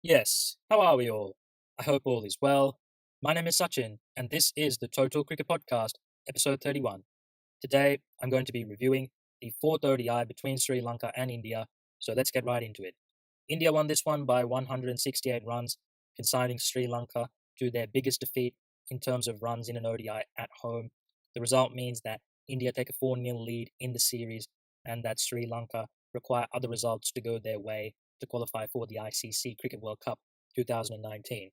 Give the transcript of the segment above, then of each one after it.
Yes, how are we all? I hope all is well. My name is Sachin, and this is the Total Cricket Podcast, episode 31. Today, I'm going to be reviewing the fourth ODI between Sri Lanka and India, so let's get right into it. India won this one by 168 runs, consigning Sri Lanka to their biggest defeat in terms of runs in an ODI at home. The result means that India take a 4-0 lead in the series and that Sri Lanka require other results to go their way to qualify for the ICC Cricket World Cup 2019.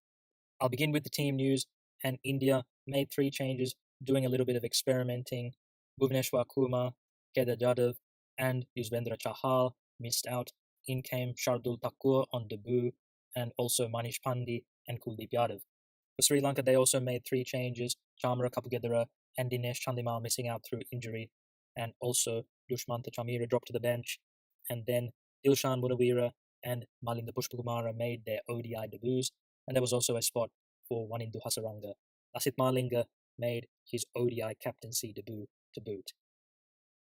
I'll begin with the team news, and India made three changes, doing a little bit of experimenting. Bhuvneshwar Kumar, Kedar Jadhav, and Yuzvendra Chahal missed out. In came Shardul Thakur on debut, and also Manish Pandey and Kuldeep Yadav. For Sri Lanka, they also made three changes, Chamara Kapugedera and Dinesh Chandimal missing out through injury, and also Dushmantha Chamira dropped to the bench, and then Dilshan Munawira and Malinda Pushpakumara made their ODI debuts, and there was also a spot for Wanindu Hasaranga. Lasith Malinga made his ODI captaincy debut to boot.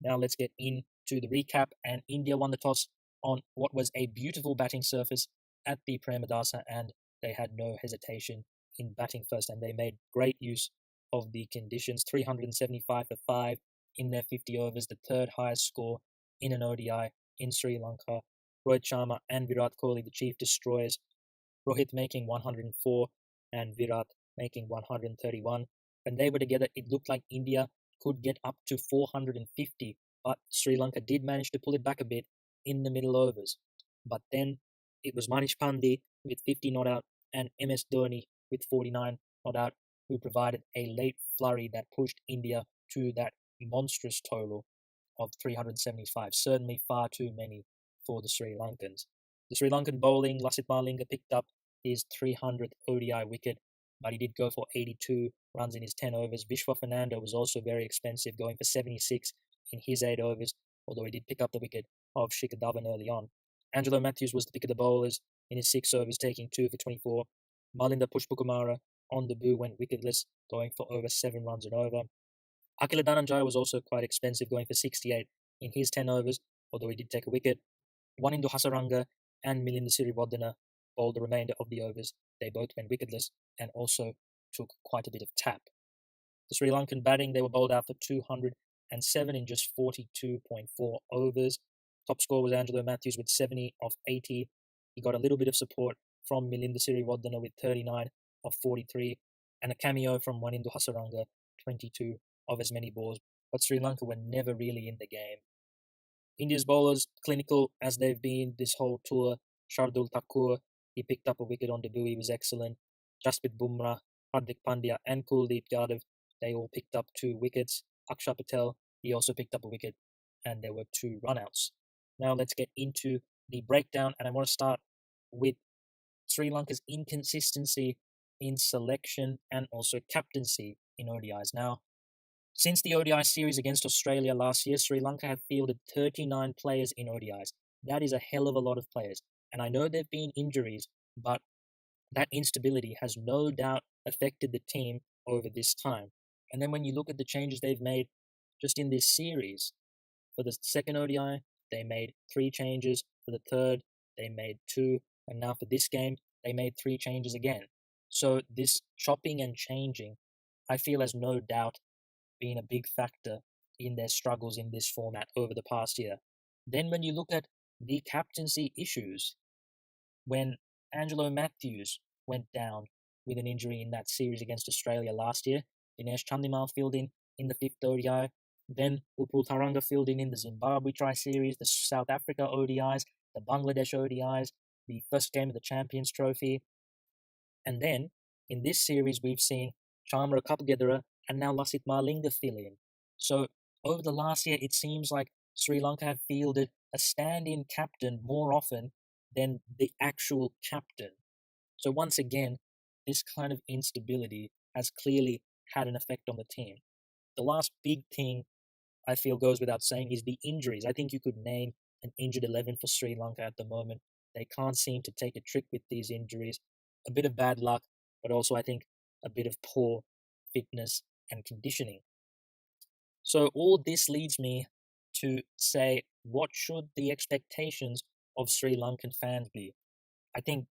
Now let's get into the recap, and India won the toss on what was a beautiful batting surface at the Premadasa, and they had no hesitation in batting first, and they made great use of the conditions. 375 for 5 in their 50 overs, the third highest score in an ODI in Sri Lanka. Rohit Sharma and Virat Kohli, the chief destroyers. Rohit making 104 and Virat making 131. When they were together, it looked like India could get up to 450, but Sri Lanka did manage to pull it back a bit in the middle overs. But then it was Manish Pandey with 50 not out and MS Dhoni with 49 not out who provided a late flurry that pushed India to that monstrous total of 375. Certainly far too many for the Sri Lankans. The Sri Lankan bowling, Lasith Malinga picked up his 300th ODI wicket, but he did go for 82 runs in his 10 overs. Vishwa Fernando was also very expensive, going for 76 in his 8 overs, although he did pick up the wicket of Shikhar Dhawan early on. Angelo Matthews was the pick of the bowlers in his 6 overs, taking 2 for 24. Malinda Pushpakumara on debut went wicketless, going for over 7 runs and over. Akila Dhananjaya was also quite expensive, going for 68 in his 10 overs, although he did take a wicket. Wanindu Hasaranga and Milinda Siriwardena bowled the remainder of the overs. They both went wicketless and also took quite a bit of tap. The Sri Lankan batting, they were bowled out for 207 in just 42.4 overs. Top score was Angelo Matthews with 70 off 80. He got a little bit of support from Milinda Siriwardena with 39 off 43, and a cameo from Wanindu Hasaranga, 22 of as many balls, but Sri Lanka were never really in the game. India's bowlers, clinical as they've been this whole tour. Shardul Thakur, he picked up a wicket on debut, he was excellent. Jasprit Bumrah, Hardik Pandya and Kuldeep Yadav, they all picked up 2 wickets. Akshar Patel, he also picked up a wicket, and there were 2 runouts. Now let's get into the breakdown, and I want to start with Sri Lanka's inconsistency in selection and also captaincy in ODIs. Now, since the ODI series against Australia last year, Sri Lanka have fielded 39 players in ODIs. That is a hell of a lot of players. And I know there have been injuries, but that instability has no doubt affected the team over this time. And then when you look at the changes they've made just in this series, for the second ODI, they made 3 changes. For the third, they made 2. And now for this game, they made 3 changes again. So this chopping and changing, I feel, has no doubt been a big factor in their struggles in this format over the past year. Then when you look at the captaincy issues, when Angelo Matthews went down with an injury in that series against Australia last year, Dinesh Chandimal filled in the 5th ODI, then Upul Taranga filled in the Zimbabwe Tri-Series, the South Africa ODIs, the Bangladesh ODIs, the first game of the Champions Trophy. And then, in this series, we've seen Chamara Kapugedera and now Lasith Malinga fill in. So, over the last year, it seems like Sri Lanka have fielded a stand-in captain more often than the actual captain. So once again, this kind of instability has clearly had an effect on the team. The last big thing I feel goes without saying is the injuries. I think you could name an injured 11 for Sri Lanka at the moment. They can't seem to take a trick with these injuries. A bit of bad luck, but also I think a bit of poor fitness and conditioning. So all this leads me to say, what should the expectations of Sri Lankan fans be? I think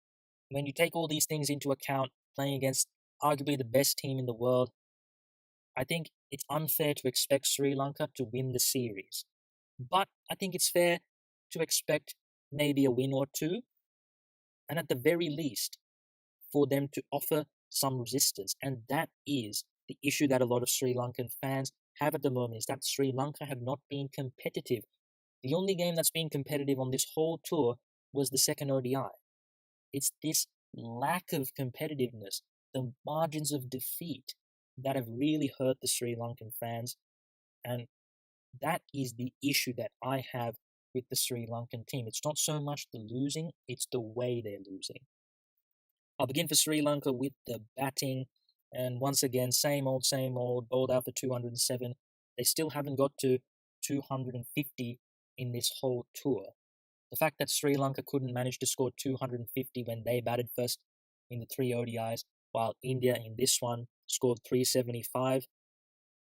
when you take all these things into account, playing against arguably the best team in the world, I think it's unfair to expect Sri Lanka to win the series. But I think it's fair to expect maybe a win or two, and at the very least, for them to offer some resistance. And that is the issue that a lot of Sri Lankan fans have at the moment, is that Sri Lanka have not been competitive. The only game that's been competitive on this whole tour was the second ODI. It's this lack of competitiveness, the margins of defeat that have really hurt the Sri Lankan fans. And that is the issue that I have with the Sri Lankan team. It's not so much the losing, it's the way they're losing. I'll begin for Sri Lanka with the batting. And once again, same old, bowled out for 207. They still haven't got to 250 in this whole tour. The fact that Sri Lanka couldn't manage to score 250 when they batted first in the three ODIs, while India in this one scored 375,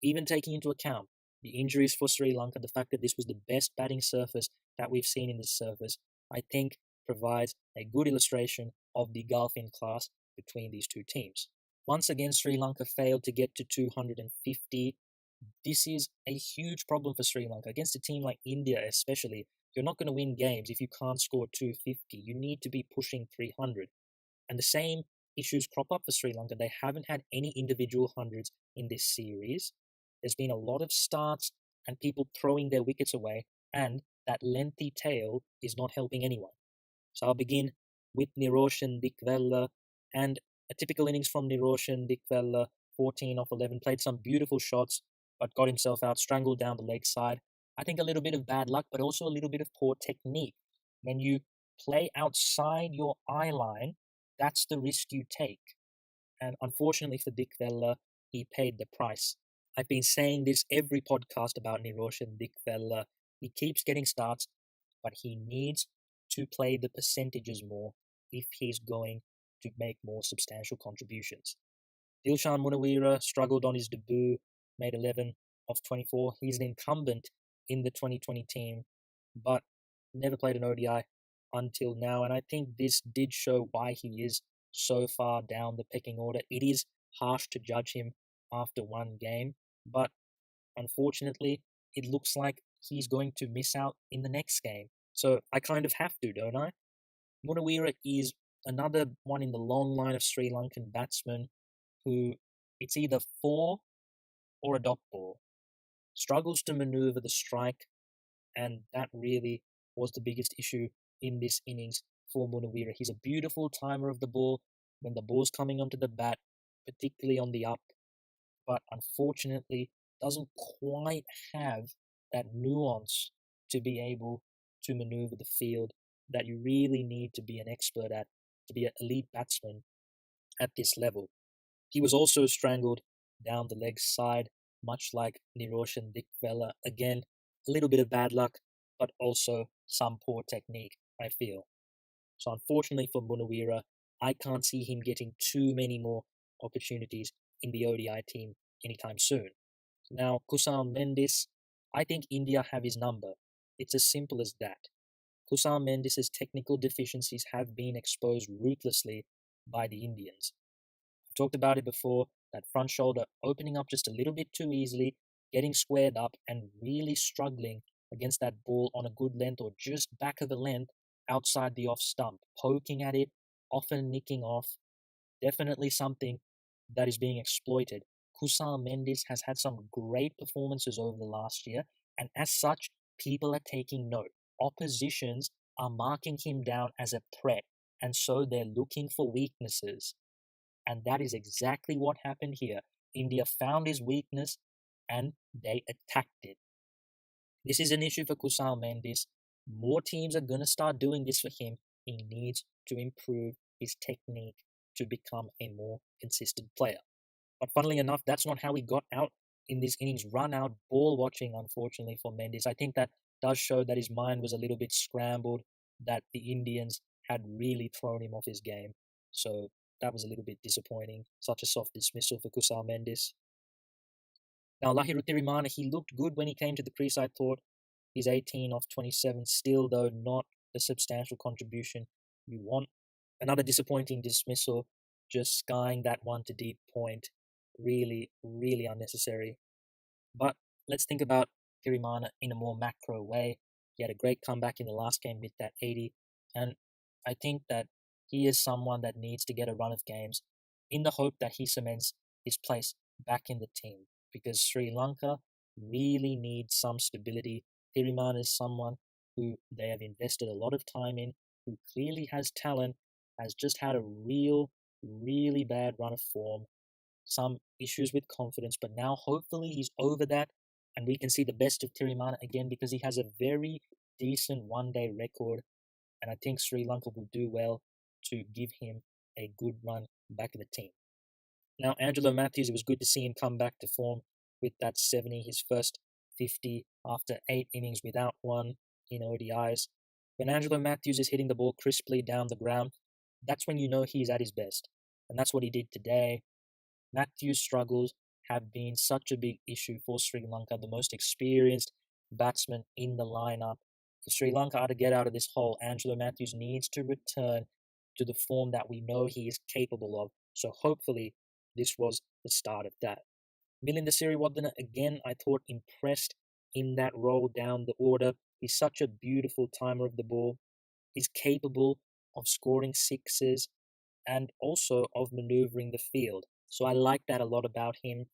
even taking into account the injuries for Sri Lanka, the fact that this was the best batting surface that we've seen in this surface, I think provides a good illustration of the gulf in class between these two teams. Once again, Sri Lanka failed to get to 250. This is a huge problem for Sri Lanka. Against a team like India, especially, you're not going to win games if you can't score 250. You need to be pushing 300. And the same issues crop up for Sri Lanka. They haven't had any individual hundreds in this series. There's been a lot of starts and people throwing their wickets away, and that lengthy tail is not helping anyone. So I'll begin with Niroshan Dikvella, and a typical innings from Niroshan Dikvella, 14 off 11, played some beautiful shots, but got himself out, strangled down the leg side. I think a little bit of bad luck, but also a little bit of poor technique. When you play outside your eye line, that's the risk you take. And unfortunately for Dikvella, he paid the price. I've been saying this every podcast about Niroshan Dikvella. He keeps getting starts, but he needs to play the percentages more if he's going to make more substantial contributions. Dilshan Munawira struggled on his debut, made 11 off 24. He's an incumbent in the 2020 team, but never played an ODI until now. And I think this did show why he is so far down the pecking order. It is harsh to judge him after one game, but unfortunately, it looks like he's going to miss out in the next game. So I kind of have to, don't I? Munawira is another one in the long line of Sri Lankan batsmen who it's either four or a dot ball. Struggles to maneuver the strike, and that really was the biggest issue in this innings for Munawira. He's a beautiful timer of the ball when the ball's coming onto the bat, particularly on the up, but unfortunately doesn't quite have that nuance to be able to maneuver the field that you really need to be an expert at, to be an elite batsman at this level. He was also strangled down the leg side, much like Niroshan Dikvella. Again, a little bit of bad luck, but also some poor technique, I feel. So unfortunately for Munawira, I can't see him getting too many more opportunities in the ODI team anytime soon. Now, Kusal Mendis, I think India have his number. It's as simple as that. Kusal Mendis' technical deficiencies have been exposed ruthlessly by the Indians. I've talked about it before, that front shoulder opening up just a little bit too easily, getting squared up and really struggling against that ball on a good length or just back of a length outside the off stump, poking at it, often nicking off. Definitely something that is being exploited. Kusal Mendis has had some great performances over the last year, and as such, people are taking note. Oppositions are marking him down as a threat, and so they're looking for weaknesses. And that is exactly what happened here. India found his weakness and they attacked it. This is an issue for Kusal Mendis. More teams are going to start doing this for him. He needs to improve his technique to become a more consistent player. But funnily enough, that's not how he got out in this innings. Run out ball watching, unfortunately, for Mendis. I think that does show that his mind was a little bit scrambled, that the Indians had really thrown him off his game. So that was a little bit disappointing. Such a soft dismissal for Kusal Mendis. Now, Lahiru Thirimana, he looked good when he came to the crease, I thought. He's 18 off 27, still, though, not the substantial contribution you want. Another disappointing dismissal, just skying that one to deep point. Really, really unnecessary. But let's think about Pirimana in a more macro way. He had a great comeback in the last game with that 80, and I think that he is someone that needs to get a run of games in the hope that he cements his place back in the team because Sri Lanka really needs some stability. Pirimana is someone who they have invested a lot of time in, who clearly has talent, has just had a really bad run of form, some issues with confidence, but now hopefully he's over that and we can see the best of Tirimana again because he has a very decent 1 day record. And I think Sri Lanka will do well to give him a good run back in the team. Now, Angelo Matthews, it was good to see him come back to form with that 70, his first 50 after 8 innings without one in ODIs. When Angelo Matthews is hitting the ball crisply down the ground, that's when you know he's at his best. And that's what he did today. Matthew's struggles have been such a big issue for Sri Lanka, the most experienced batsman in the lineup. If Sri Lanka are to get out of this hole, Angelo Matthews needs to return to the form that we know he is capable of. So hopefully this was the start of that. Milinda Siriwardena, again, I thought impressed in that roll down the order. He's such a beautiful timer of the ball. He's capable of scoring sixes and also of maneuvering the field. So I like that a lot about him.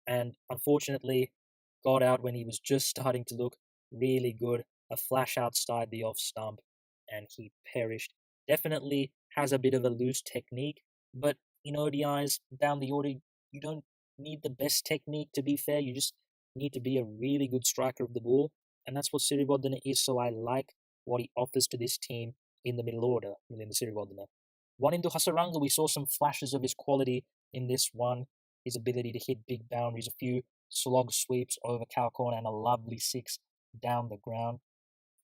And unfortunately, got out when he was just starting to look really good. A flash outside the off stump, and he perished. Definitely has a bit of a loose technique, but in ODIs, down the order, you don't need the best technique to be fair. You just need to be a really good striker of the ball, and that's what Siriwardena is. So I like what he offers to this team in the middle order, within the Siriwardena. One into Hasaranga, we saw some flashes of his quality in this one. His ability to hit big boundaries, a few slog sweeps over cow corner, and a lovely six down the ground.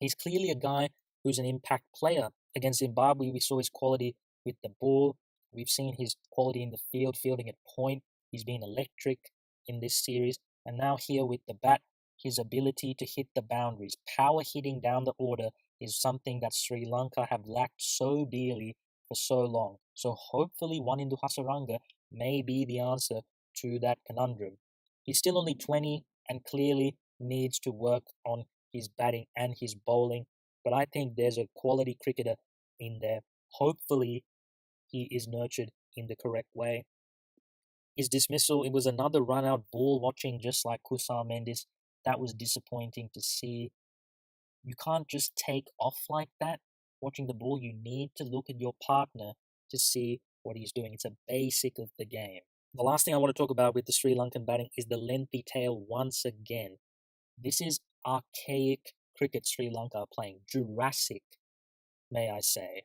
He's clearly a guy who's an impact player. Against Zimbabwe, we saw his quality with the ball. We've seen his quality in the field, fielding at point. He's been electric in this series. And now here with the bat, his ability to hit the boundaries, power hitting down the order is something that Sri Lanka have lacked so dearly for so long. So hopefully Wanindu Hasaranga may be the answer to that conundrum. He's still only 20 and clearly needs to work on his batting and his bowling, but I think there's a quality cricketer in there. Hopefully he is nurtured in the correct way. His dismissal, it was another run out ball watching just like Kusal Mendes. That was disappointing to see. You can't just take off like that watching the ball. You need to look at your partner to see what he's doing. It's a basic of the game. The last thing I want to talk about with the Sri Lankan batting is the lengthy tail once again. This is archaic cricket Sri Lanka are playing. Jurassic, may I say.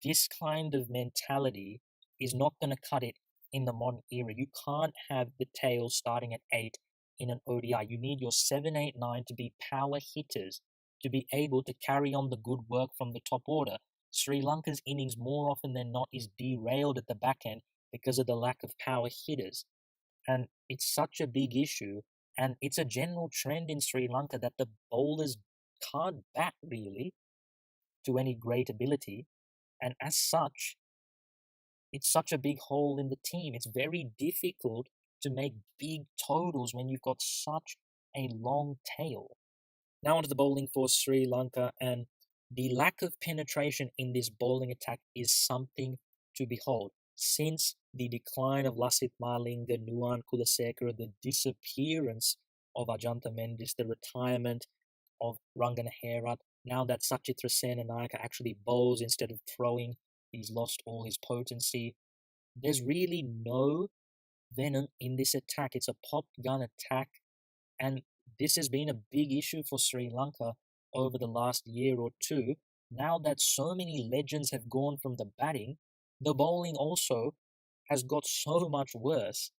This kind of mentality is not going to cut it in the modern era. You can't have the tail starting at 8 in an ODI. You need your 7, 8, 9 to be power hitters, to be able to carry on the good work from the top order. Sri Lanka's innings more often than not is derailed at the back end because of the lack of power hitters. And it's such a big issue. And it's a general trend in Sri Lanka that the bowlers can't bat really to any great ability. And as such, it's such a big hole in the team. It's very difficult to make big totals when you've got such a long tail. Now onto the bowling for Sri Lanka, and the lack of penetration in this bowling attack is something to behold. Since the decline of Lasith Malinga, Nuwan Kulasekara, the disappearance of Ajantha Mendis, the retirement of Rangana Herat, now that Sachitra Senanayaka actually bowls instead of throwing, he's lost all his potency. There's really no venom in this attack. It's a pop gun attack, and this has been a big issue for Sri Lanka over the last year or two. Now that so many legends have gone from the batting, the bowling also has got so much worse.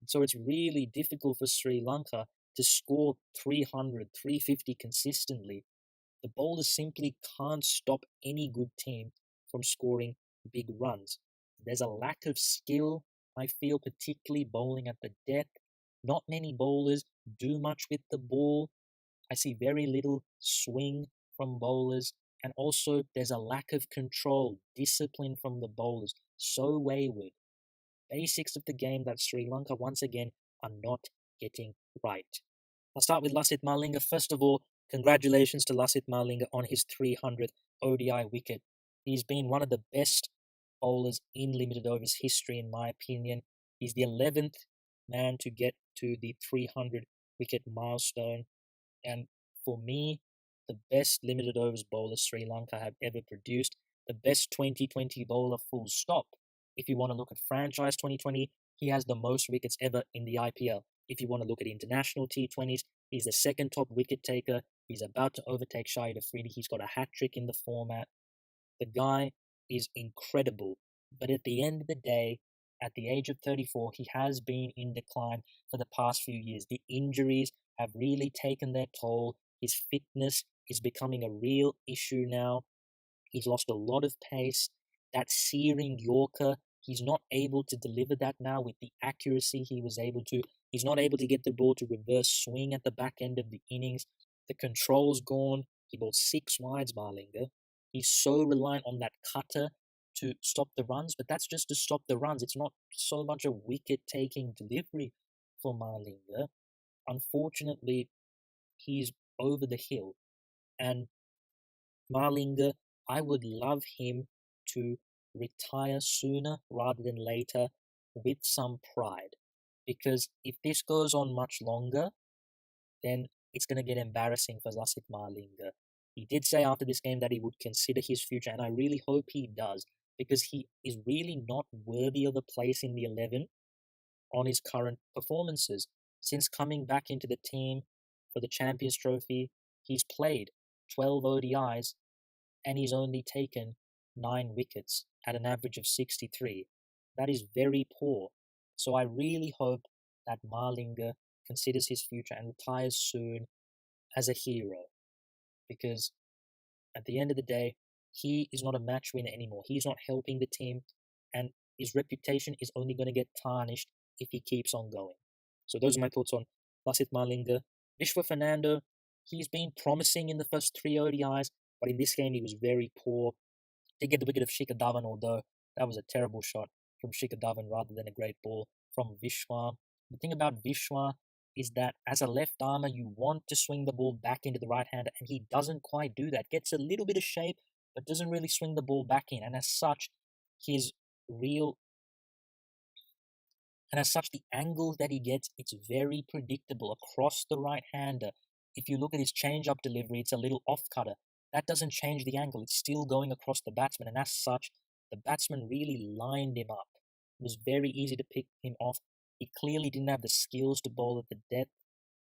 So it's really difficult for Sri Lanka to score 300, 350 consistently. The bowlers simply can't stop any good team from scoring big runs. There's a lack of skill, I feel, particularly bowling at the death. Not many bowlers do much with the ball. I see very little swing from bowlers, And also, there's a lack of control, discipline from the bowlers, so wayward. Basics of the game that Sri Lanka once again are not getting right. I'll start with Lasith Malinga. First of all, congratulations to Lasith Malinga on his 300th ODI wicket. He's been one of the best bowlers in limited overs history, in my opinion. He's the 11th man to get to the 300 wicket milestone. And for me, the best limited overs bowler Sri Lanka have ever produced, the best 2020 bowler, full stop. If you want to look at franchise 2020, he has the most wickets ever in the IPL. If you want to look at international T20s, he's the second top wicket taker. He's about to overtake Shahid Afridi. He's got a hat trick in the format. The guy is incredible. But at the end of the day, at the age of 34, he has been in decline for the past few years. The injuries have really taken their toll. His fitness is becoming a real issue now. He's lost a lot of pace. That searing Yorker, he's not able to deliver that now with the accuracy he was able to. He's not able to get the ball to reverse swing at the back end of the innings. The control's gone. He bowled 6 wides, Malinga. He's so reliant on that cutter to stop the runs, but that's just to stop the runs. It's not so much a wicket-taking delivery for Malinga. Unfortunately, he's over the hill. And Malinga, I would love him to retire sooner rather than later with some pride. Because if this goes on much longer, then it's going to get embarrassing for Lasith Malinga. He did say after this game that he would consider his future, and I really hope he does, because he is really not worthy of a place in the 11 on his current performances. Since coming back into the team for the Champions Trophy, he's played 12 ODIs and he's only taken 9 wickets at an average of 63. That is very poor. So I really hope that Malinga considers his future and retires soon as a hero. Because at the end of the day, he is not a match winner anymore. He's not helping the team, and his reputation is only going to get tarnished if he keeps on going. So those are my thoughts on Lasith Malinga. Vishwa Fernando, he's been promising in the first 3 ODIs, but in this game he was very poor. Did get the wicket of Shikhar Dhawan, although that was a terrible shot from Shikhar Dhawan rather than a great ball from Vishwa. The thing about Vishwa is that as a left armer, you want to swing the ball back into the right hander, and he doesn't quite do that. Gets a little bit of shape, but doesn't really swing the ball back in. And as such, his real and as such, the angle that he gets, it's very predictable across the right hander. If you look at his change-up delivery, it's a little off-cutter. That doesn't change the angle. It's still going across the batsman, and as such, the batsman really lined him up. It was very easy to pick him off. He clearly didn't have the skills to bowl at the depth,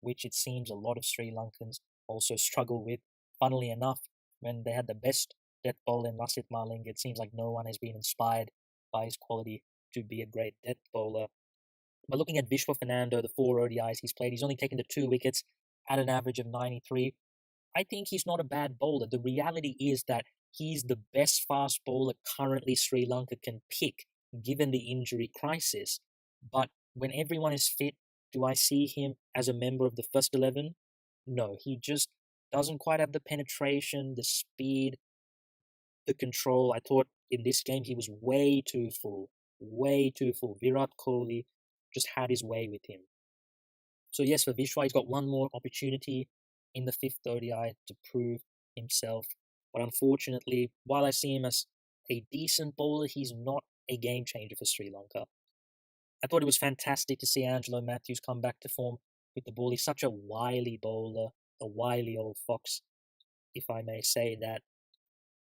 which it seems a lot of Sri Lankans also struggle with. Funnily enough, when they had the best death bowler in Lasith Malinga, it seems like no one has been inspired by his quality to be a great death bowler. But looking at Vishwa Fernando, the 4 ODIs he's played, he's only taken the 2 wickets at an average of 93. I think he's not a bad bowler. The reality is that he's the best fast bowler currently Sri Lanka can pick, given the injury crisis. But when everyone is fit, do I see him as a member of the first 11? No, he just doesn't quite have the penetration, the speed, the control. I thought in this game he was way too full. Way too full. Virat Kohli just had his way with him. So yes, for Vishwa, he's got one more opportunity in the 5th ODI to prove himself. But unfortunately, while I see him as a decent bowler, he's not a game changer for Sri Lanka. I thought it was fantastic to see Angelo Matthews come back to form with the ball. He's such a wily bowler, a wily old fox, if I may say that.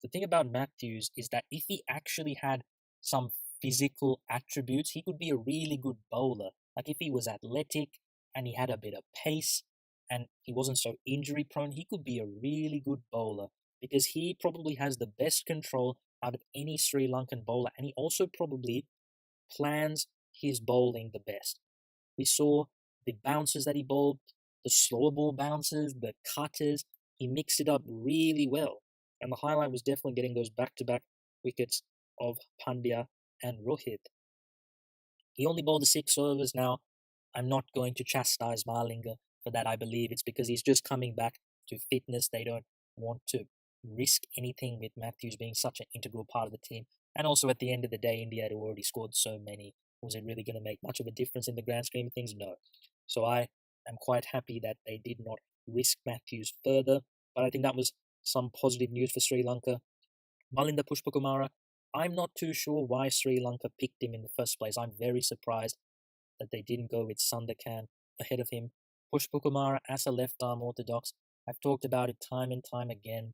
The thing about Matthews is that if he actually had some physical attributes, he could be a really good bowler. Like if he was athletic and he had a bit of pace and he wasn't so injury prone, he could be a really good bowler because he probably has the best control out of any Sri Lankan bowler, and he also probably plans his bowling the best. We saw the bounces that he bowled, the slow ball bounces, the cutters. He mixed it up really well. And the highlight was definitely getting those back-to-back wickets of Pandya and Rohit. He only bowled the 6 overs now. I'm not going to chastise Malinga for that. I believe it's because he's just coming back to fitness. They don't want to risk anything with Matthews being such an integral part of the team. And also at the end of the day, India had already scored so many. Was it really going to make much of a difference in the grand scheme of things? No. So I am quite happy that they did not risk Matthews further. But I think that was some positive news for Sri Lanka. Malinda Pushpakumara, I'm not too sure why Sri Lanka picked him in the first place. I'm very surprised that they didn't go with Sandakan ahead of him. Pushpakumara as a left arm orthodox, I've talked about it time and time again.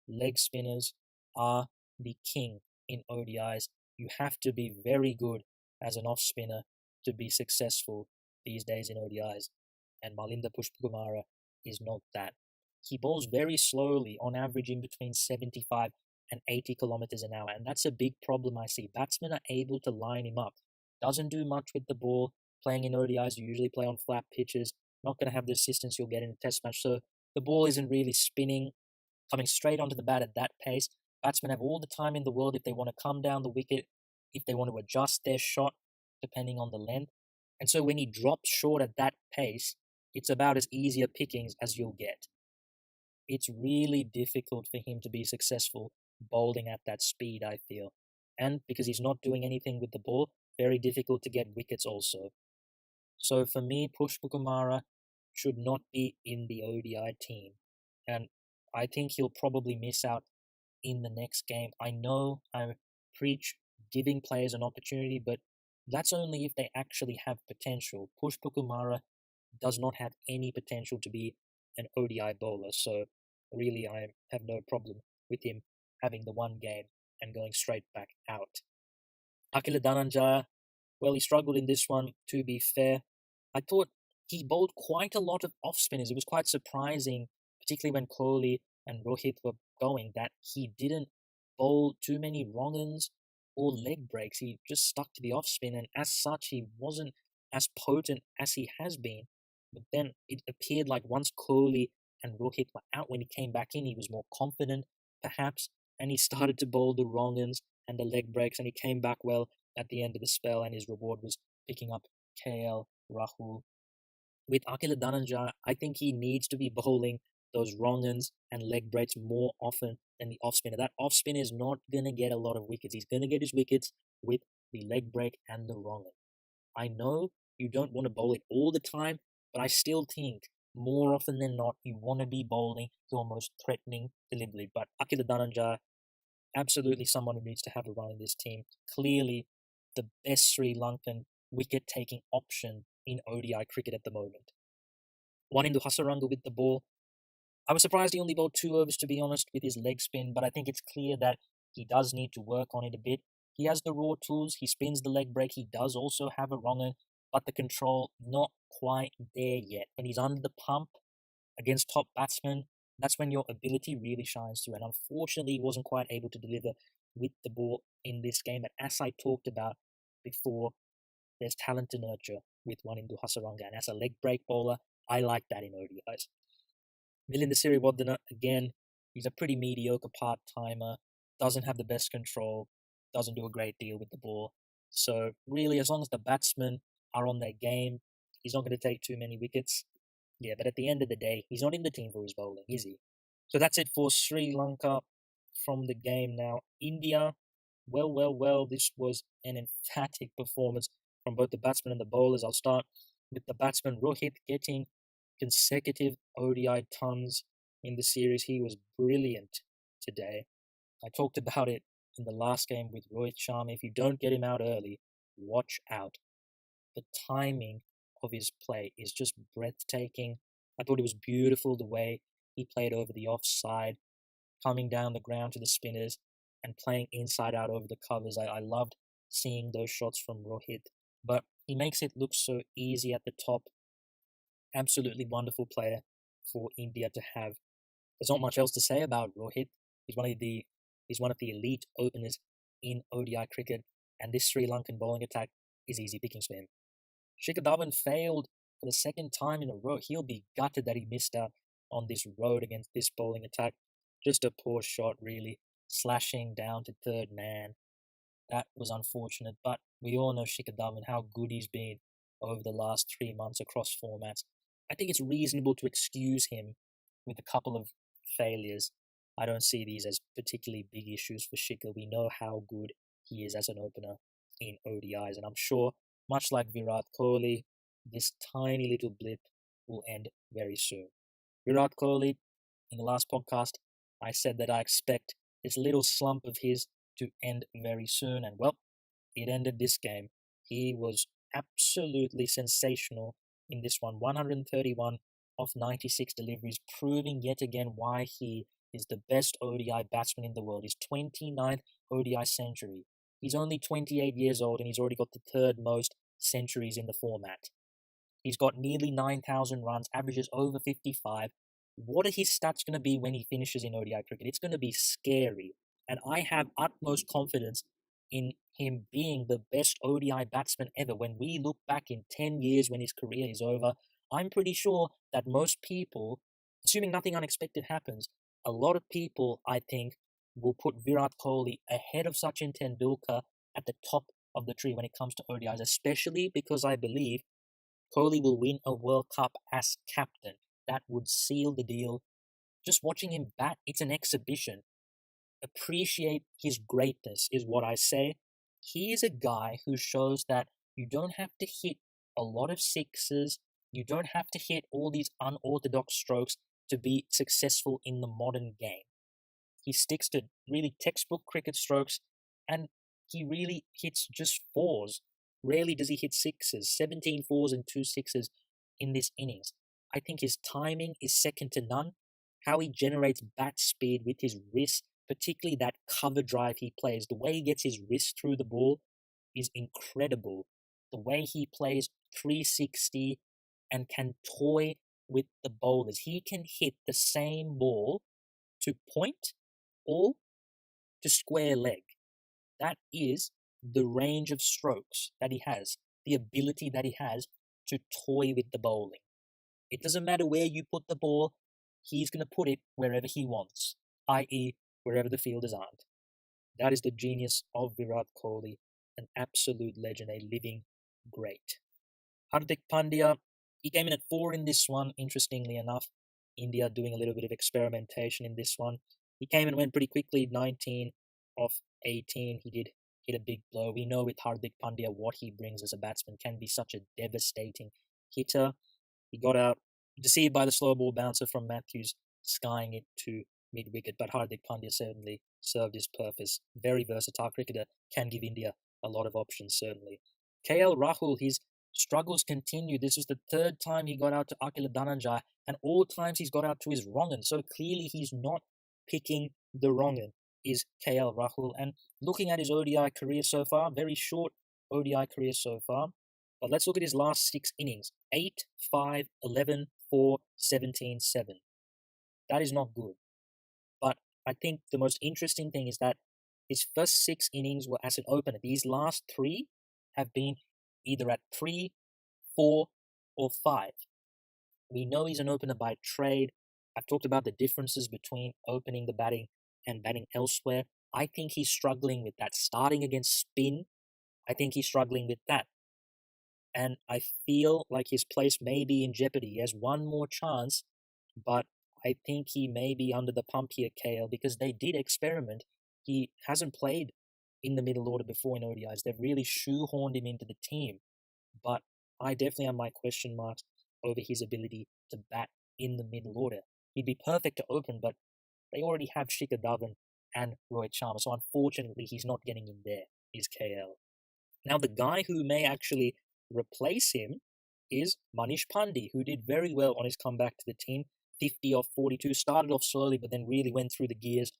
Leg spinners are the king in ODIs. You have to be very good as an off spinner to be successful these days in ODIs, and Malinda Pushpakumara is not that. He bowls very slowly, on average in between 75 and 80 kilometers an hour, and that's a big problem I see. Batsmen are able to line him up. Doesn't do much with the ball. Playing in ODIs, you usually play on flat pitches. Not going to have the assistance you'll get in a test match, so the ball isn't really spinning, coming straight onto the bat at that pace. Batsmen have all the time in the world if they want to come down the wicket, if they want to adjust their shot, depending on the length. And so when he drops short at that pace, it's about as easy a pickings as you'll get. It's really difficult for him to be successful bowling at that speed, I feel. And because he's not doing anything with the ball, very difficult to get wickets also. So for me, Pushpakumara should not be in the ODI team. And I think he'll probably miss out in the next game. I know I preach giving players an opportunity, but that's only if they actually have potential. Pushpakumara does not have any potential to be an ODI bowler, so really I have no problem with him having the one game and going straight back out. Akila Dhananjaya, well, he struggled in this one, to be fair. I thought he bowled quite a lot of off spinners. It was quite surprising, particularly when Kohli and Rohit were going, that he didn't bowl too many wrong-uns or leg breaks. He just stuck to the off spin, and as such, he wasn't as potent as he has been. But then it appeared like once Kohli and Rohit were out, when he came back in, he was more confident, perhaps, and he started to bowl the wrong-uns and the leg breaks, and he came back well at the end of the spell, and his reward was picking up KL Rahul. With Akila Dhananjaya, I think he needs to be bowling those wrong-uns and leg breaks more often than the off-spinner. That off-spinner is not going to get a lot of wickets. He's going to get his wickets with the leg break and the wrong-un. I know you don't want to bowl it all the time, but I still think more often than not, you want to be bowling your most threatening delivery. But Akila Dhananjaya, absolutely someone who needs to have a run in this team. Clearly the best Sri Lankan wicket-taking option in ODI cricket at the moment. Wanindu Hasaranga with the ball. I was surprised he only bowled 2 overs, to be honest, with his leg spin, but I think it's clear that he does need to work on it a bit. He has the raw tools, he spins the leg break, he does also have a wronger, but the control not quite there yet. When he's under the pump against top batsmen, that's when your ability really shines through. And unfortunately, he wasn't quite able to deliver with the ball in this game. But as I talked about before, there's talent to nurture with Wanindu Hasaranga. And as a leg break bowler, I like that in ODIs. Milinda Siriwardena, again, he's a pretty mediocre part-timer, doesn't have the best control, doesn't do a great deal with the ball. So really, as long as the batsmen are on their game, he's not going to take too many wickets. Yeah, but at the end of the day, he's not in the team for his bowling, is he? So that's it for Sri Lanka from the game now. India, well, this was an emphatic performance from both the batsmen and the bowlers. I'll start with the batsman Rohit getting consecutive ODI tons in the series. He was brilliant today. I talked about it in the last game with Rohit Sharma. If you don't get him out early, watch out. The timing of his play is just breathtaking. I thought it was beautiful the way he played over the offside, coming down the ground to the spinners and playing inside out over the covers. I loved seeing those shots from Rohit, but he makes it look so easy at the top. Absolutely wonderful player for India to have. There's not much else to say about Rohit. He's one of the elite openers in ODI cricket, and this Sri Lankan bowling attack is easy pickings for him. Shikhar Dhawan failed for the second time in a row. He'll be gutted that he missed out on this road against this bowling attack. Just a poor shot, really, slashing down to third man. That was unfortunate, but we all know Shikhar Dhawan, how good he's been over the last 3 months across formats. I think it's reasonable to excuse him with a couple of failures. I don't see these as particularly big issues for Shikhar. We know how good he is as an opener in ODIs, and I'm sure, much like Virat Kohli, this tiny little blip will end very soon. Virat Kohli, in the last podcast, I said that I expect this little slump of his to end very soon, and well, it ended this game. He was absolutely sensational in this one. 131 off 96 deliveries, proving yet again why he is the best ODI batsman in the world. His 29th ODI century. He's only 28 years old and he's already got the third most centuries in the format. He's got nearly 9,000 runs, averages over 55. What are his stats going to be when he finishes in ODI cricket? It's going to be scary. And I have utmost confidence in him being the best ODI batsman ever. When we look back in 10 years when his career is over, I'm pretty sure that most people, assuming nothing unexpected happens, a lot of people, I think, will put Virat Kohli ahead of Sachin Tendulkar at the top of the tree when it comes to ODIs, especially because I believe Kohli will win a World Cup as captain. That would seal the deal. Just watching him bat, it's an exhibition. Appreciate his greatness, is what I say. He is a guy who shows that you don't have to hit a lot of sixes, you don't have to hit all these unorthodox strokes to be successful in the modern game. He sticks to really textbook cricket strokes, and he really hits just fours. Rarely does he hit sixes, 17 fours and 2 sixes in this innings. I think his timing is second to none. How he generates bat speed with his wrist, particularly that cover drive he plays, the way he gets his wrist through the ball is incredible. The way he plays 360 and can toy with the bowlers. He can hit the same ball to point or to square leg. That is the range of strokes that he has, the ability that he has to toy with the bowling. It doesn't matter where you put the ball, he's going to put it wherever he wants, i.e., wherever the fielders aren't. That is the genius of Virat Kohli, an absolute legend, a living great. Hardik Pandya, he came in at 4 in this one, interestingly enough. India doing a little bit of experimentation in this one. He came and went pretty quickly, 19 off 18. He did hit a big blow. We know with Hardik Pandya what he brings as a batsman, can be such a devastating hitter. He got out, deceived by the slow ball bouncer from Matthews, skying it to mid-wicket, but Hardik Pandya certainly served his purpose. Very versatile cricketer, can give India a lot of options, certainly. KL Rahul, his struggles continue. This was the third time he got out to Akila Dhananjay, and all times he's got out to his wrong so clearly he's not picking the wrong is KL Rahul. And looking at his ODI career so far, very short ODI career so far, but let's look at his last 6 innings. 8, 5, 11, 4, 17, 7. That is not good. But I think the most interesting thing is that his first 6 innings were as an opener. These last 3 have been either at 3, 4, or 5. We know he's an opener by trade. I've talked about the differences between opening the batting and batting elsewhere. I think he's struggling with that. Starting against spin, I think he's struggling with that. And I feel like his place may be in jeopardy. He has one more chance, but I think he may be under the pump here, KL, because they did experiment. He hasn't played in the middle order before in ODIs. They've really shoehorned him into the team. But I definitely have my question marks over his ability to bat in the middle order. He'd be perfect to open, but they already have Shikhar Dhawan and Rohit Sharma, so unfortunately he's not getting in there, is KL. Now the guy who may actually replace him is Manish Pandey, who did very well on his comeback to the team. 50 off 42, started off slowly, but then really went through the gears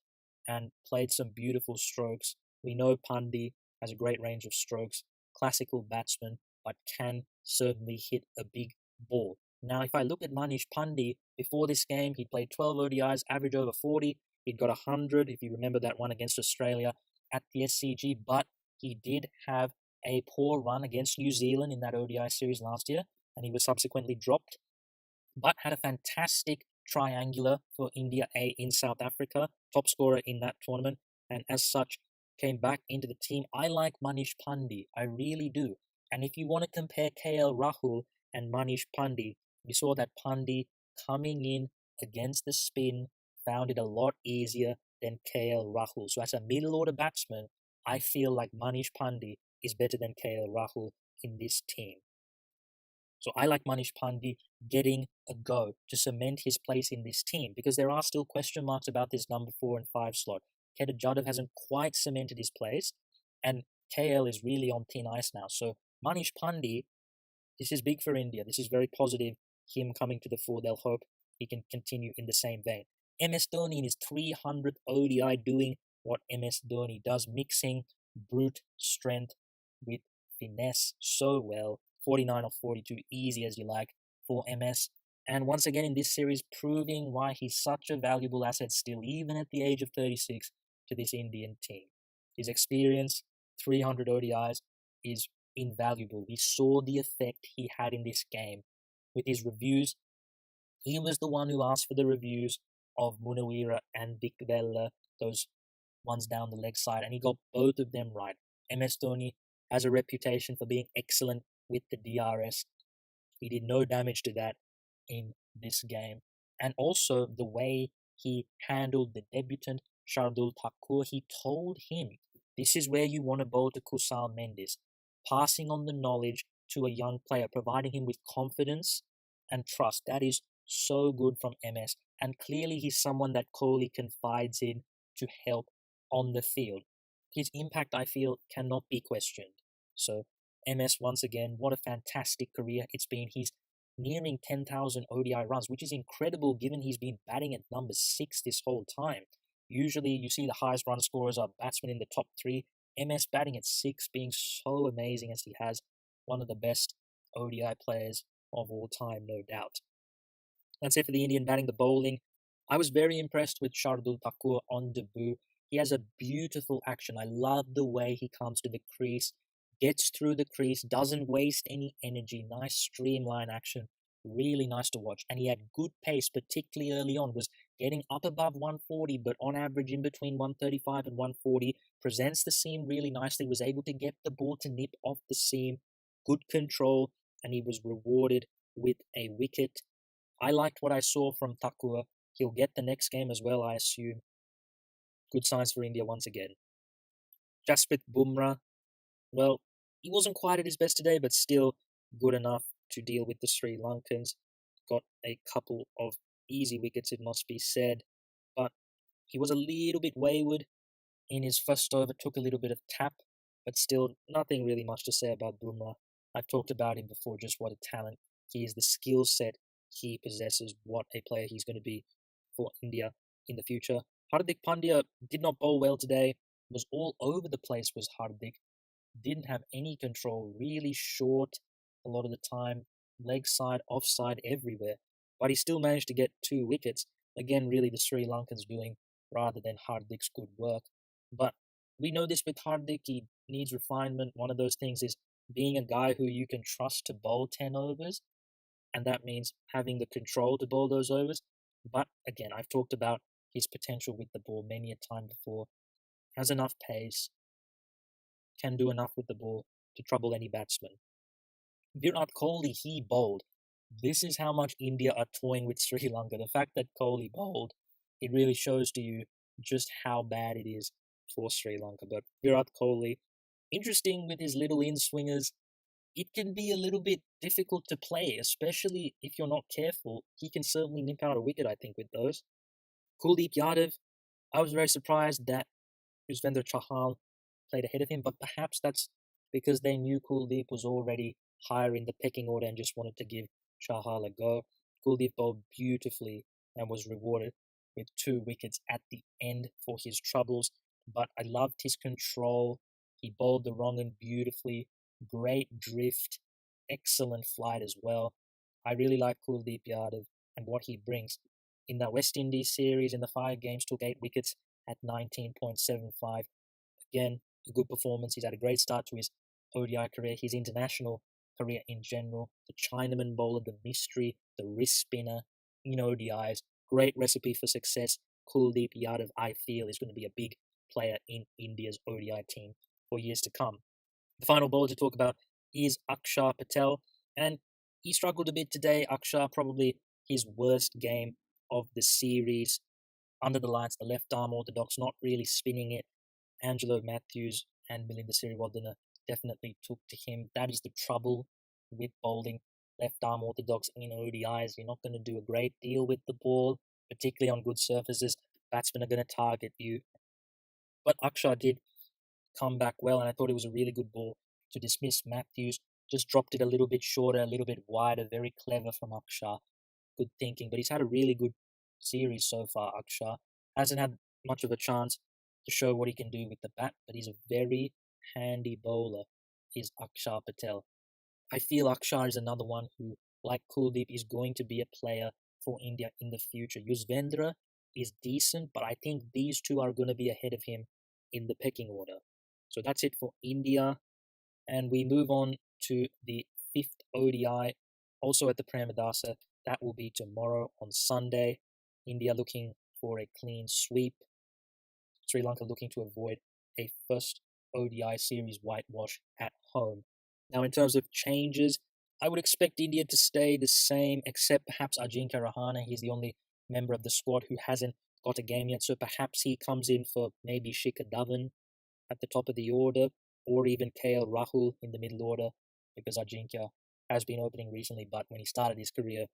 and played some beautiful strokes. We know Pandey has a great range of strokes, classical batsman, but can certainly hit a big ball. Now, if I look at Manish Pandey, before this game, he played 12 ODIs, average over 40. He'd got 100, if you remember that one against Australia at the SCG, but he did have a poor run against New Zealand in that ODI series last year, and he was subsequently dropped, but had a fantastic triangular for India A in South Africa, top scorer in that tournament, and as such, came back into the team. I like Manish Pandey, I really do. And if you want to compare KL Rahul and Manish Pandey, we saw that Pandey coming in against the spin, found it a lot easier than KL Rahul. So as a middle order batsman, I feel like Manish Pandey is better than KL Rahul in this team. So I like Manish Pandey getting a go to cement his place in this team because there are still question marks about this number 4 and 5 slot. Kedar Jadhav hasn't quite cemented his place, and KL is really on thin ice now. So Manish Pandey, this is big for India. This is very positive. Him coming to the fore, they'll hope he can continue in the same vein. MS Dhoni in his 300th ODI doing what MS Dhoni does, mixing brute strength with finesse so well. 49 of 42, easy as you like for MS. And once again in this series, proving why he's such a valuable asset still, even at the age of 36, to this Indian team. His experience, 300 ODIs, is invaluable. We saw the effect he had in this game with his reviews. He was the one who asked for the reviews of Munawira and Dick Vella, those ones down the leg side, and he got both of them right. MS Dhoni has a reputation for being excellent with the DRS. He did no damage to that in this game. And also the way he handled the debutant Shardul Thakur, he told him, this is where you want to bowl to Kusal Mendes, passing on the knowledge to a young player, providing him with confidence and trust. That is so good from MS. And clearly he's someone that Kohli confides in to help on the field. His impact, I feel, cannot be questioned. So MS, once again, what a fantastic career it's been. He's nearing 10,000 ODI runs, which is incredible given he's been batting at number 6 this whole time. Usually you see the highest run scorers are batsmen in the top 3. MS batting at 6, being so amazing as he has, one of the best ODI players of all time, no doubt. That's it for the Indian batting. The bowling, I was very impressed with Shardul Thakur on debut. He has a beautiful action. I love the way he comes to the crease, gets through the crease, doesn't waste any energy. Nice streamline action. Really nice to watch. And he had good pace, particularly early on, was getting up above 140, but on average in between 135 and 140, presents the seam really nicely, was able to get the ball to nip off the seam, good control, and he was rewarded with a wicket. I liked what I saw from Thakur. He'll get the next game as well, I assume. Good signs for India once again. Jasprit Bumrah, well, he wasn't quite at his best today, but still good enough to deal with the Sri Lankans. Got a couple of easy wickets, it must be said, but he was a little bit wayward in his first over, took a little bit of tap, but still nothing really much to say about Bumrah. I've talked about him before, just what a talent he is, the skill set he possesses, what a player he's going to be for India in the future. Hardik Pandya did not bowl well today, was all over the place was Hardik, didn't have any control, really short a lot of the time, leg side, offside, everywhere, but he still managed to get 2 wickets. Again, really the Sri Lankans doing rather than Hardik's good work. But we know this with Hardik, he needs refinement. One of those things is being a guy who you can trust to bowl 10 overs, and that means having the control to bowl those overs. But again, I've talked about his potential with the ball many a time before. Has enough pace, can do enough with the ball to trouble any batsman. Virat Kohli, he bowled. This is how much India are toying with Sri Lanka. The fact that Kohli bowled, it really shows to you just how bad it is for Sri Lanka. But Virat Kohli, interesting with his little in-swingers. It can be a little bit difficult to play, especially if you're not careful. He can certainly nip out a wicket, I think, with those. Kuldeep Yadav, I was very surprised that Yuzvendra Chahal played ahead of him, but perhaps that's because they knew Kuldeep was already higher in the pecking order and just wanted to give Chahal a go. Kuldeep bowled beautifully and was rewarded with 2 wickets at the end for his troubles, but I loved his control. He bowled the wrong end beautifully, great drift, excellent flight as well. I really like Kuldeep Yadav and what he brings. In the West Indies series, in the 5 games, took 8 wickets at 19.75. Again, a good performance. He's had a great start to his ODI career, his international career in general. The Chinaman bowler, the mystery, the wrist spinner in ODIs. Great recipe for success. Kuldeep Yadav, I feel, is going to be a big player in India's ODI team for years to come. The final bowler to talk about is Akshar Patel, and he struggled a bit today. Akshar, probably his worst game of the series. under the lights, the left arm orthodox, not really spinning it. Angelo Matthews and Melinda Siriwardena definitely took to him. That is the trouble with bowling left arm orthodox in ODIs. You're not going to do a great deal with the ball, particularly on good surfaces. Batsmen are going to target you. But Akshar did come back well, and I thought it was a really good ball to dismiss Matthews. Just dropped it a little bit shorter, a little bit wider. Very clever from Akshar. Good thinking. But he's had a really good series so far, Akshar. Hasn't had much of a chance to show what he can do with the bat, but he's a very handy bowler, is Akshar Patel. I feel Akshar is another one who, like Kuldeep, is going to be a player for India in the future. Yuzvendra is decent, but I think these two are going to be ahead of him in the pecking order. So that's it for India. And we move on to the fifth ODI, also at the Pramadasa. That will be tomorrow on Sunday. India looking for a clean sweep. Sri Lanka looking to avoid a first ODI series whitewash at home. Now, in terms of changes, I would expect India to stay the same, except perhaps Ajinkya Rahane. He's the only member of the squad who hasn't got a game yet, so perhaps he comes in for maybe Shikhar Dhawan at the top of the order, or even KL Rahul in the middle order, because Ajinkya has been opening recently, but when he started his career,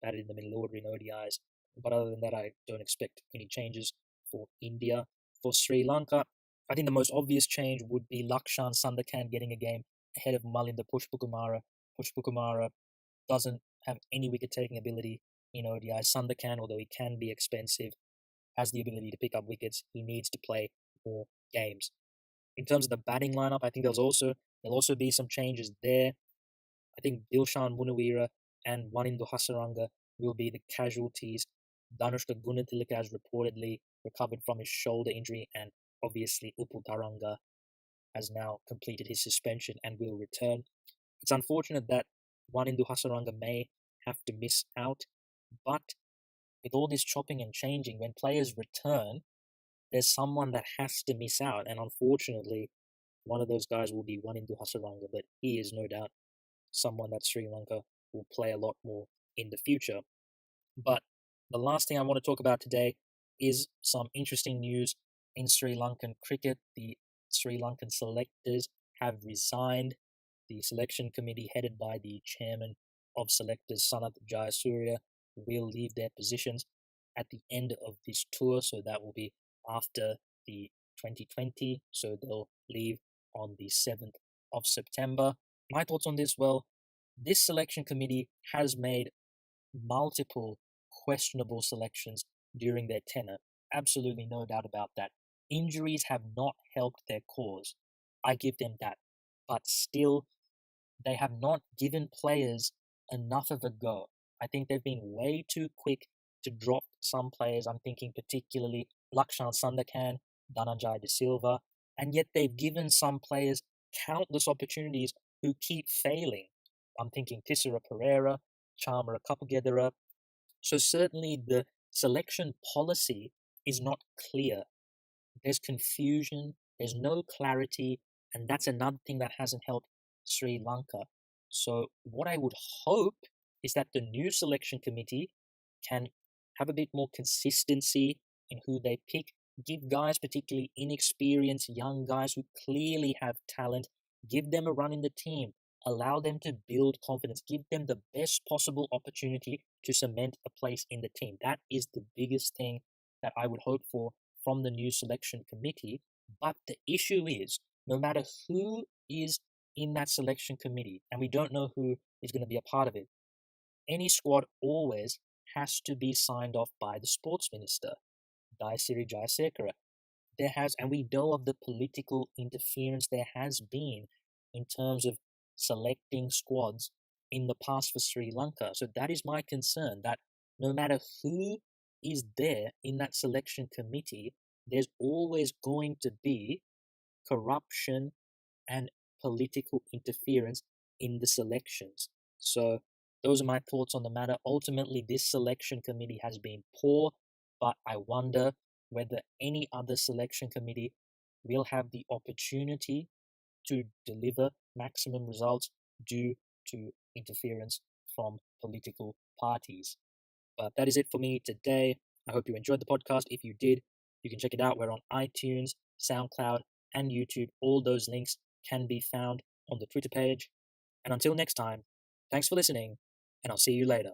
batted in the middle order in ODIs. But other than that, I don't expect any changes for India. For Sri Lanka, I think the most obvious change would be Lakshan Sandakan getting a game ahead of Malinda Pushpakumara. Pushpakumara doesn't have any wicket-taking ability in ODI. Sandakan, although he can be expensive, has the ability to pick up wickets. He needs to play more games. In terms of the batting lineup, I think there'll also be some changes there. I think Dilshan Munawira and Wanindu Hasaranga will be the casualties. Danushka Gunatilaka has reportedly recovered from his shoulder injury, and obviously Upul Taranga has now completed his suspension and will return. It's unfortunate that Wanindu Hasaranga may have to miss out, but with all this chopping and changing, when players return, there's someone that has to miss out, and unfortunately, one of those guys will be Wanindu Hasaranga, but he is no doubt someone that Sri Lanka will play a lot more in the future. But the last thing I want to talk about today is some interesting news in Sri Lankan cricket. The Sri Lankan selectors have resigned. The selection committee, headed by the chairman of selectors, Sanath Jayasuriya, will leave their positions at the end of this tour. So that will be after the 2020. So they'll leave on the 7th of September. My thoughts on this? Well, this selection committee has made multiple questionable selections during their tenure. Absolutely no doubt about that. Injuries have not helped their cause. I give them that. But still, they have not given players enough of a go. I think they've been way too quick to drop some players. I'm thinking particularly Lakshan Sandakan, Dhananjay De Silva, and yet they've given some players countless opportunities who keep failing. I'm thinking Tisara Pereira, Chamara Kapagedera. So certainly the selection policy is not clear. There's confusion, there's no clarity, and that's another thing that hasn't helped Sri Lanka. So what I would hope is that the new selection committee can have a bit more consistency in who they pick, give guys, particularly inexperienced young guys who clearly have talent, give them a run in the team, allow them to build confidence, give them the best possible opportunity to cement a place in the team. That is the biggest thing that I would hope for from the new selection committee. But the issue is, no matter who is in that selection committee, and we don't know who is going to be a part of it, any squad always has to be signed off by the sports minister, Dayasiri Jayasekara. And we know of the political interference there has been in terms of selecting squads in the past for Sri Lanka. So that is my concern, that no matter who is there in that selection committee, there's always going to be corruption and political interference in the selections. So those are my thoughts on the matter. Ultimately, this selection committee has been poor, but I wonder whether any other selection committee will have the opportunity to deliver maximum results due to interference from political parties. But that is it for me today. I hope you enjoyed the podcast. If you did, you can check it out. We're on iTunes, SoundCloud, and YouTube. All those links can be found on the Twitter page. And until next time, thanks for listening, and I'll see you later.